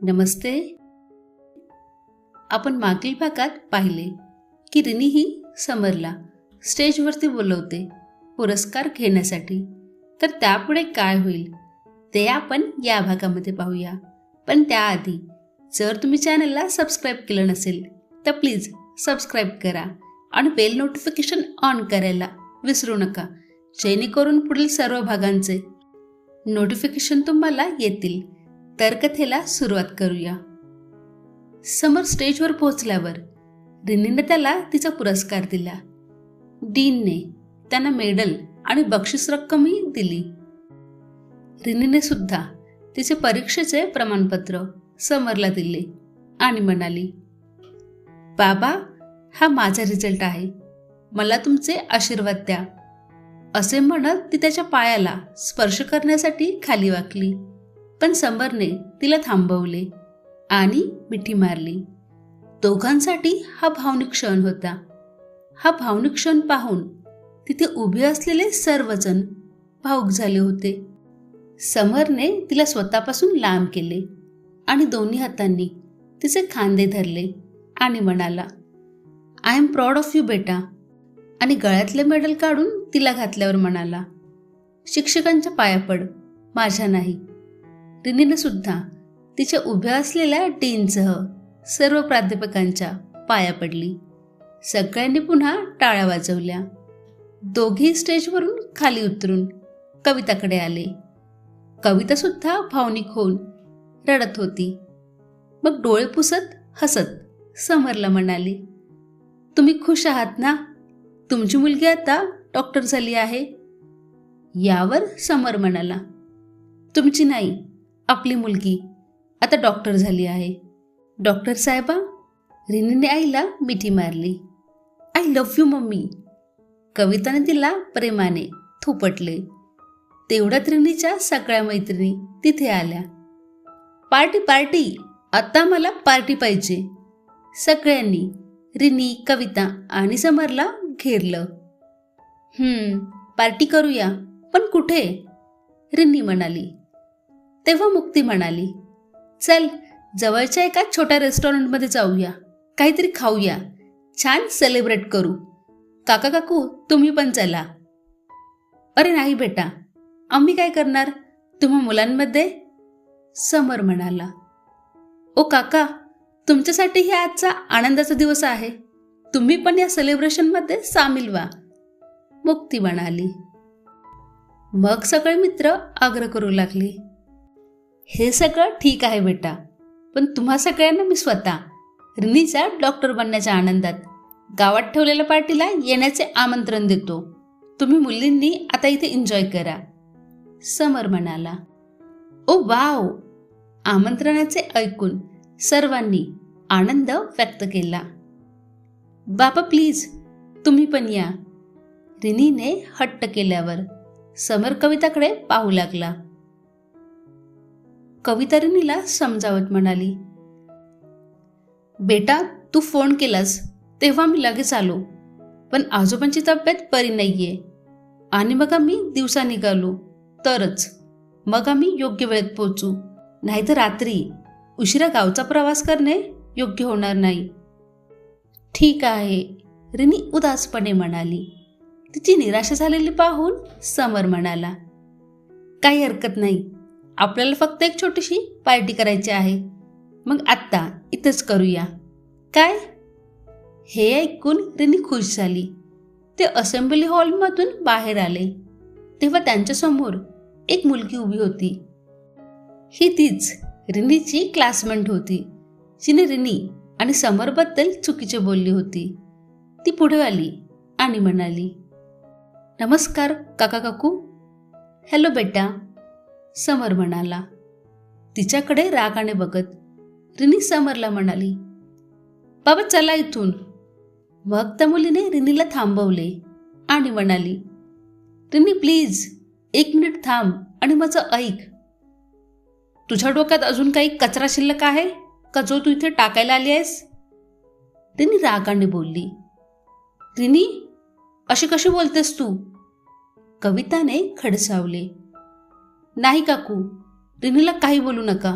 नमस्ते. आपण मागील भागात पाहिले की रिनी ही समरला स्टेजवरती बोलवते पुरस्कार घेण्यासाठी. तर त्यापुढे काय होईल ते आपण या भागामध्ये पाहूया. पण त्याआधी जर तुम्ही चॅनलला सबस्क्राईब केलं नसेल तर प्लीज सबस्क्राईब करा आणि बेल नोटिफिकेशन ऑन करायला विसरू नका, जेणेकरून पुढील सर्व भागांचे नोटिफिकेशन तुम्हाला येतील. तर कथेला सुरुवात करूया. समर स्टेजवर पोहोचल्यावर रिनीने त्याला तिचा पुरस्कार दिला. डीनने त्यांना मेडल आणि बक्षीस रक्कमही दिली. रिनीने सुद्धा तिचे परीक्षेचे प्रमाणपत्र समरला दिले आणि म्हणाली, बाबा, हा माझा रिझल्ट आहे, मला तुमचे आशीर्वाद द्या. असे म्हणत ती त्याच्या पायाला स्पर्श करण्यासाठी खाली वाकली. पण समरने तिला थांबवले आणि मिठी मारली. दोघांसाठी हा भावनिक क्षण होता. हा भावनिक क्षण पाहून तिथे उभे असलेले सर्वजण भावुक झाले होते. समरने तिला स्वतःपासून लांब केले आणि दोन्ही हातांनी तिचे खांदे धरले आणि म्हणाला, I am proud of you बेटा. आणि गळ्यातले मेडल काढून तिला घातल्यावर म्हणाला, शिक्षकांच्या पाया पड, माझ्या नाही. रिनीने सुद्धा तिच्या उभ्या असलेल्या डीनसह सर्व प्राध्यापकांच्या पाया पडली. सगळ्यांनी पुन्हा टाळ्या वाजवल्या. दोघी स्टेजवरून खाली उतरून कविताकडे आले. कविता सुद्धा भावनिक होऊन रडत होती. मग डोळे पुसत हसत समरला म्हणाली, तुम्ही खुश आहात ना? तुमची मुलगी आता डॉक्टर झाली आहे. यावर समर म्हणाला, तुमची नाही, आपली मुलगी आता डॉक्टर झाली आहे. डॉक्टर साहेबा. रिनीने आईला मिठी मारली. I love you mummy. कविताने तिला प्रेमाने थोपटले. तेवढ्यात रिनीच्या सगळ्या मैत्रिणी तिथे आल्या. पार्टी पार्टी, आता मला पार्टी पाहिजे. सगळ्यांनी रिनी, कविता आणि समरला घेरलं. पार्टी करूया, पण कुठे? रिनी म्हणाली. तेव्हा मुक्ती म्हणाली, चल जवळच्या एका छोट्या रेस्टॉरंटमध्ये जाऊया, काहीतरी खाऊया, छान सेलिब्रेट करू. काका काकू तुम्ही पण चला. अरे नाही बेटा, आम्ही काय करणार तुम्हा मुलांमध्ये? समर म्हणाला. ओ काका, तुमच्यासाठी हे आजचा आनंदाचा दिवस आहे, तुम्ही पण या सेलिब्रेशनमध्ये सामील व्हा. मुक्ती म्हणाली. मग सगळे मित्र आग्रह करू लागले, हे सगळं ठीक आहे बेटा, पण तुम्हा सगळ्यांना मी स्वतः रिनीच्या डॉक्टर बनण्याच्या आनंदात गावात ठेवलेल्या पार्टीला येण्याचे आमंत्रण देतो. तुम्ही मुलींनी आता इथे एन्जॉय करा. समर म्हणाला. ओ वाव. आमंत्रणाचे ऐकून सर्वांनी आनंद व्यक्त केला. बाबा प्लीज तुम्ही पण या. रिनीने हट्ट केल्यावर समर कविताकडे पाहू लागला. कविता रिनीला समजावत म्हणाली, बेटा तू फोन केलास तेव्हा मी लगेच आलो, पण आजोबांची तब्येत बरी नाहीये आणि मग आम्ही दिवसा निघालो तरच मग आम्ही योग्य वेळेत पोहोचू, नाहीतर रात्री उशिरा गावचा प्रवास करणे योग्य होणार नाही. ठीक आहे, रिनी उदासपणे म्हणाली. तिची निराशा झालेली पाहून समर म्हणाला, काही हरकत नाही, आपल्याला फक्त एक छोटीशी पार्टी करायची आहे, मग आत्ता इथंच करूया काय? हे ऐकून रिनी खुश झाली. ते असेंब्ली हॉलमधून बाहेर आले तेव्हा त्यांच्यासमोर एक मुलगी उभी होती. ही तीच रिनीची क्लासमेट होती, जिने रिनी आणि समरबद्दल चुकीचे बोलली होती. ती पुढे आली आणि म्हणाली, नमस्कार काका काकू. हॅलो बेटा, समर म्हणाला. तिच्याकडे रागाने बघत रिनी समरला म्हणाली, बाबा चला इथून. मग त्या मुलीने रिनीला थांबवले आणि म्हणाली, रिनी प्लीज 1 मिनिट थांब आणि माझं ऐक. तुझ्या डोक्यात अजून काही कचरा शिल्लक आहे का जो तू इथे टाकायला आली आहेस? रिनी रागाने बोलली. रिनी, अशी कशी बोलतेस तू? कविताने खडसावले. नाही काकू, रिनीला काही बोलू नका,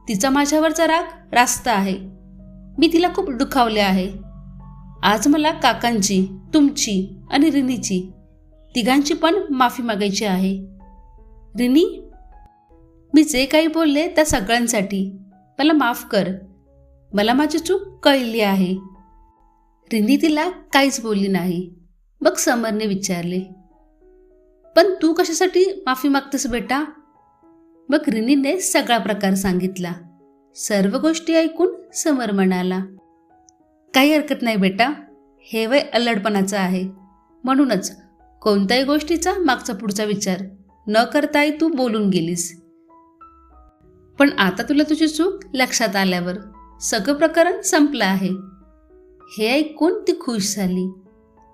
तिचा माझ्यावरचा राग रास्त आहे. मी तिला खूप दुखावले आहे. आज मला काकांची, तुमची आणि रिनीची तिघांची पण माफी मागायची आहे. रिनी, मी जे काही बोलले त्या सगळ्यांसाठी मला माफ कर. मला माझी चूक कळली आहे. रिनी तिला काहीच बोलली नाही. मग समरने विचारले, पण तू कशासाठी माफी मागतेस बेटा? मग रिनीने सगळा प्रकार सांगितला. सर्व गोष्टी ऐकून समर म्हणाला, काही हरकत नाही बेटा, हे वय अल्लडपणाचं आहे. म्हणूनच कोणत्याही गोष्टीचा मागचा पुढचा विचार न करताही तू बोलून गेलीस. पण आता तुला तुझी चूक लक्षात आल्यावर सगळं प्रकरण संपलं आहे. हे ऐकून ती खुश झाली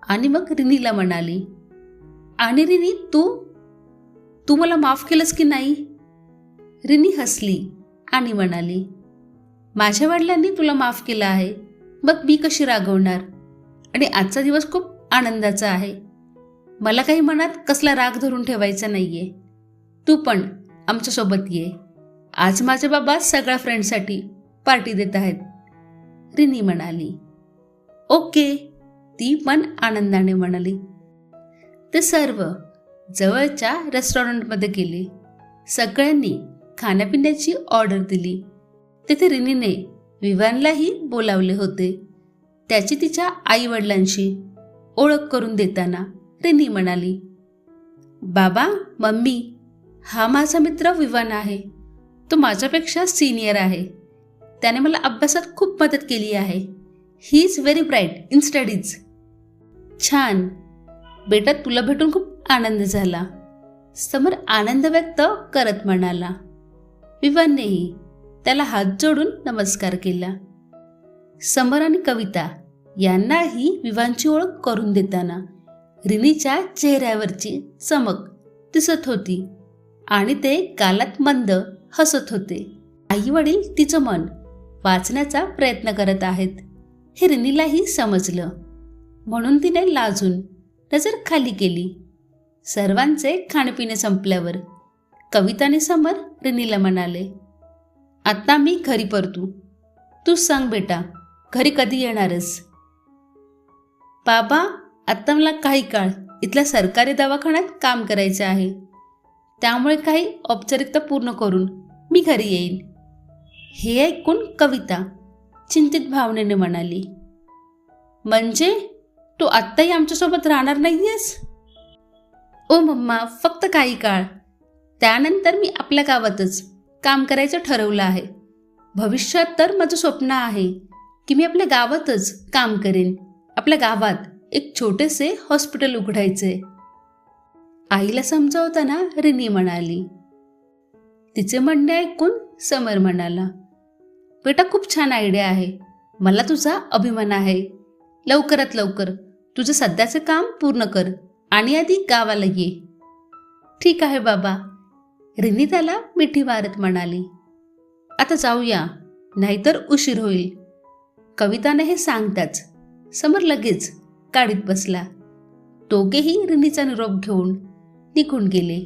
आणि मग रिनीला म्हणाली, आणि रिनी, तू मला माफ केलंस की नाही? रिनी हसली आणि म्हणाली, माझ्या वडिलांनी तुला माफ केलं आहे, मग मी कशी रागवणार? आणि आजचा दिवस खूप आनंदाचा आहे. मला काही मनात कसला राग धरून ठेवायचा नाहीये. तू पण आमच्यासोबत ये. आज माझे बाबा सगळ्या फ्रेंडसाठी पार्टी देत आहेत. रिनी म्हणाली. ओके, ती पण आनंदाने म्हणाली. ते सर्व जवळच्या रेस्टॉरंटमध्ये गेले. सगळ्यांनी खाण्यापिण्याची ऑर्डर दिली. तेथे रिनीने विवानलाही बोलावले होते. त्याची तिच्या आईवडिलांशी ओळख करून देताना रिनी म्हणाली, बाबा, मम्मी, हा माझा मित्र विवान आहे. तो माझ्यापेक्षा सिनियर आहे. त्याने मला अभ्यासात खूप मदत केली आहे. He is very bright in studies. छान बेटा, तुला भेटून खूप आनंद झाला. समर आनंद व्यक्त करत म्हणाला. विवाननेही त्याला हात जोडून नमस्कार केला. समर आणि कविता यांनाही विवानची ओळख करून देताना रिनीच्या चेहऱ्यावरची चमक दिसत होती आणि ते गालात मंद हसत होते. आई वडील तिचं मन वाचण्याचा प्रयत्न करत आहेत हे रिनीलाही समजलं. म्हणून तिने लाजून नजर खाली केली. सर्वांचे खाणेपिणे संपल्यावर कविता आणि समर रिनीला म्हणाले, आता मी घरी परतू. तू सांग बेटा, घरी कधी येणारस? बाबा, आता मला काही काळ इथल्या सरकारी दवाखान्यात काम करायचे आहे. त्यामुळे काही औपचारिकता पूर्ण करून मी घरी येईन. हे ऐकून कविता चिंतित भावनेने म्हणाली, म्हणजे तू आत्ताही आमच्यासोबत राहणार नाहीयेस? ओ मम्मा, फक्त काही काळ. त्यानंतर मी आपल्या गावातच काम करायचं ठरवलं आहे. भविष्यात तर माझं स्वप्न आहे की मी आपल्या गावातच काम करेन. आपल्या गावात एक छोटेसे हॉस्पिटल उघडायचे. आईला समजावताना रिनी म्हणाली. तिचे म्हणणे ऐकून समर म्हणाला, बेटा, खूप छान आयडिया आहे. मला तुझा अभिमान आहे. लवकरात लवकर तुझं सध्याचे काम पूर्ण कर आणि आधी गावाला ये. ठीक आहे बाबा, रिनी त्याला मिठी मारत म्हणाली. आता जाऊया, नाहीतर उशीर होईल. कविताने हे सांगताच समर लगेच गाडीत बसला. दोघेही रिनीचा निरोप घेऊन निघून गेले.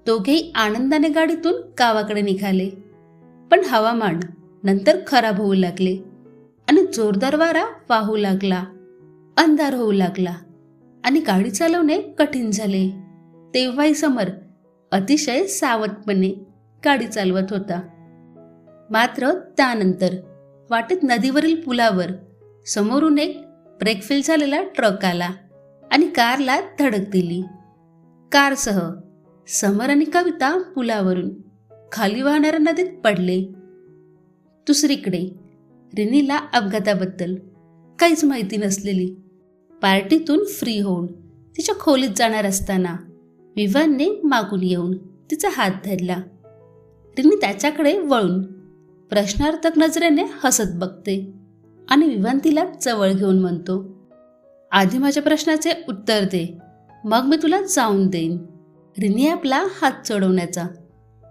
दोघेही आनंदाने गाडीतून गावाकडे निघाले. पण हवामान नंतर खराब होऊ लागले आणि जोरदार वारा वाहू लागला. अंधार होऊ लागला आणि गाडी चालवणे कठीण झाले. तेव्हाही समर अतिशय सावधपणे गाडी चालवत होता. मात्र त्यानंतर वाटेत नदीवरील पुलावर समोरून एक ब्रेक फेल झालेला ट्रक आला आणि कारला धडक दिली. कारसह समर आणि कविता पुलावरून खाली वाहणाऱ्या नदीत पडले. दुसरीकडे रिनीला अपघाताबद्दल काहीच माहिती नसलेली पार्टीतून फ्री होऊन तिच्या खोलीत जाणार असताना विवानने मागून येऊन तिचा हात धरला. रिनी त्याच्याकडे वळून प्रश्नार्थक नजरेने हसत बघते आणि विवान तिला जवळ घेऊन म्हणतो, आधी माझ्या प्रश्नाचे उत्तर दे, मग मी तुला जाऊन देईन. रिनी आपला हात चढवण्याचा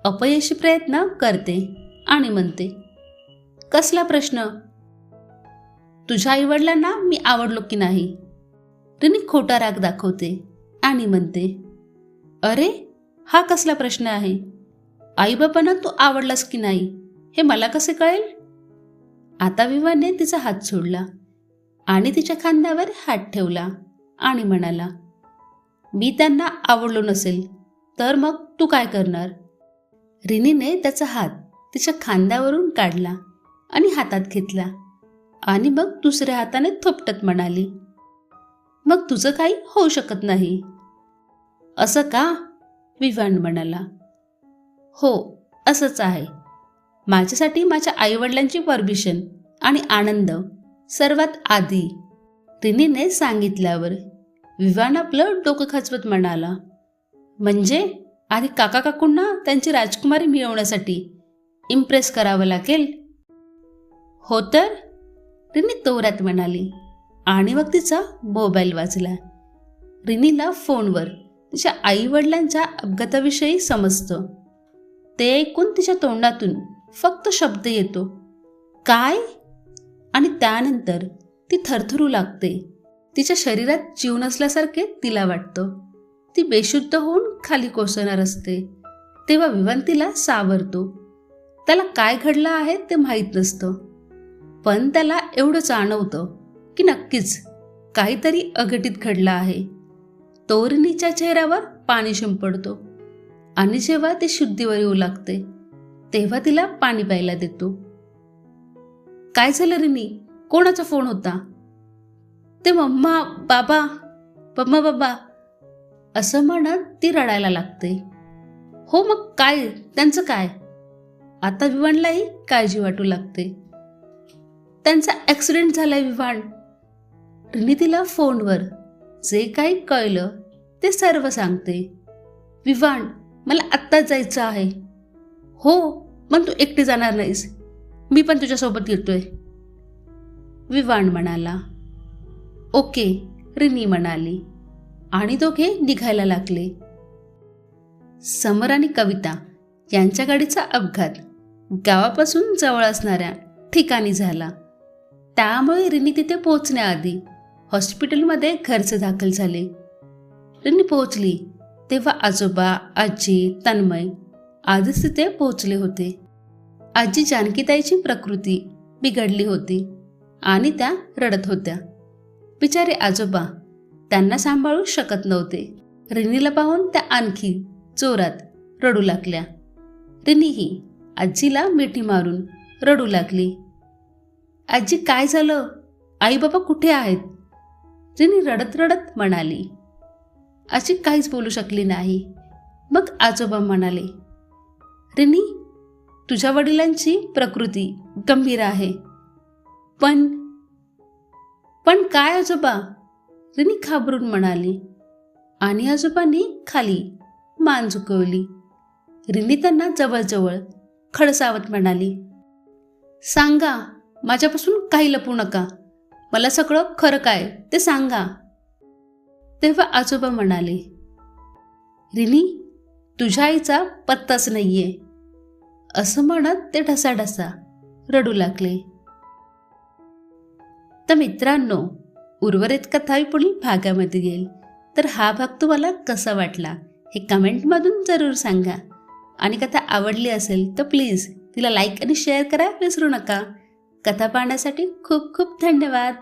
अपयशी प्रयत्न करते आणि म्हणते, कसला प्रश्न? तुझ्या आईवडिलांना मी आवडलो की नाही? रिनी खोटा राग दाखवते आणि म्हणते, अरे, हा कसला प्रश्न आहे? आईबाबांना तू आवडलास की नाही हे मला कसे कळेल? आता विवाने तिचा हात सोडला आणि तिच्या खांद्यावर हात ठेवला आणि म्हणाला, मी त्यांना आवडलो नसेल तर मग तू काय करणार? रिनीने त्याचा हात तिच्या खांद्यावरून काढला आणि हातात घेतला आणि मग दुसऱ्या हाताने थोपटत म्हणाली, मग तुझं काही होऊ शकत नाही. असं का? विवान म्हणाला. हो, असंच आहे. माझ्यासाठी माझ्या आईवडिलांची परमिशन आणि आनंद सर्वात आधी. रिनीने सांगितल्यावर विवान आपलं डोकं खचवत म्हणाला, म्हणजे आधी काका काकूंना त्यांची राजकुमारी मिळवण्यासाठी इम्प्रेस करावं लागेल? हो तर, रिनी तोऱ्यात म्हणाली आणि मग तिचा मोबाईल वाजला. रिनीला फोनवर तिच्या आईवडिलांच्या अपघाताविषयी समजतं. ते ऐकून तिच्या तोंडातून फक्त शब्द येतो, काय? आणि त्यानंतर ती थरथरू लागते. तिच्या शरीरात जीव नसल्यासारखे तिला वाटतं. ती बेशुद्ध होऊन खाली कोसळणार असते तेव्हा विवान तिला सावरतो. त्याला काय घडलं आहे ते माहीत नसतं, पण त्याला एवढं जाणवतं की नक्कीच काहीतरी अघटित घडलं आहे. तो रिनीच्या चेहऱ्यावर पाणी शिंपडतो आणि जेव्हा ती शुद्धीवर येऊ लागते तेव्हा तिला पाणी प्यायला देतो. काय झालं रिनी? कोणाचा फोन होता? ते मम्मा बाबा मम्मा बाबा असं म्हणत ती रडायला लागते. हो मग काय, त्यांचं काय? आता विवानलाही काळजी वाटू लागते. त्यांचा ॲक्सिडेंट झालाय विवान. रिनी तिला फोनवर जे काही कळलं ते सर्व सांगते. विवान, मला आत्ताच जायचं आहे. हो, मग तू एकटी जाणार नाहीस, मी पण तुझ्यासोबत येतोय. विवान म्हणाला. ओके, रिनी म्हणाली आणि दोघे निघायला लागले. समर आणि कविता यांच्या गाडीचा अपघात गावापासून जवळ असणाऱ्या ठिकाणी झाला. त्यामुळे रिनी तिथे पोहोचण्याआधी हॉस्पिटलमध्ये घरचे दाखल झाले. रिनी पोहोचली तेव्हा आजोबा, आजी, तन्मय आधीच तिथे पोहोचले होते. आजी जानकीताईची प्रकृती बिघडली होती आणि त्या रडत होत्या. बिचारे आजोबा त्यांना सांभाळू शकत नव्हते. रिनीला पाहून त्या आणखी जोरात रडू लागल्या. रिनीही आजीला मिठी मारून रडू लागली. आजी, काय झालं? आई बाबा कुठे आहेत? रिनी रडत रडत म्हणाली. आजी काहीच बोलू शकली नाही. मग आजोबा म्हणाले, रिनी, तुझ्या वडिलांची प्रकृती गंभीर आहे. पण काय आजोबा? रिनी घाबरून म्हणाली आणि आजोबांनी खाली मान झुकवली. रिनी त्यांना जवळजवळ खडसावत म्हणाली, सांगा, माझ्यापासून काही लपवू नका. मला सगळं खरं काय ते सांगा. तेव्हा आजोबा म्हणाले, रिनी, तुझ्या आईचा पत्ताच नाहीये. असं म्हणत ते ढसाढसा रडू लागले. तर मित्रांनो, उर्वरित कथा पुढील भागामध्ये येईल. तर हा भाग तुम्हाला कसा वाटला हे कमेंटमधून जरूर सांगा. आणि कथा आवडली असेल तर प्लीज तिला लाईक आणि शेअर करायला विसरू नका. कथा पाहण्यासाठी खूप खूप धन्यवाद.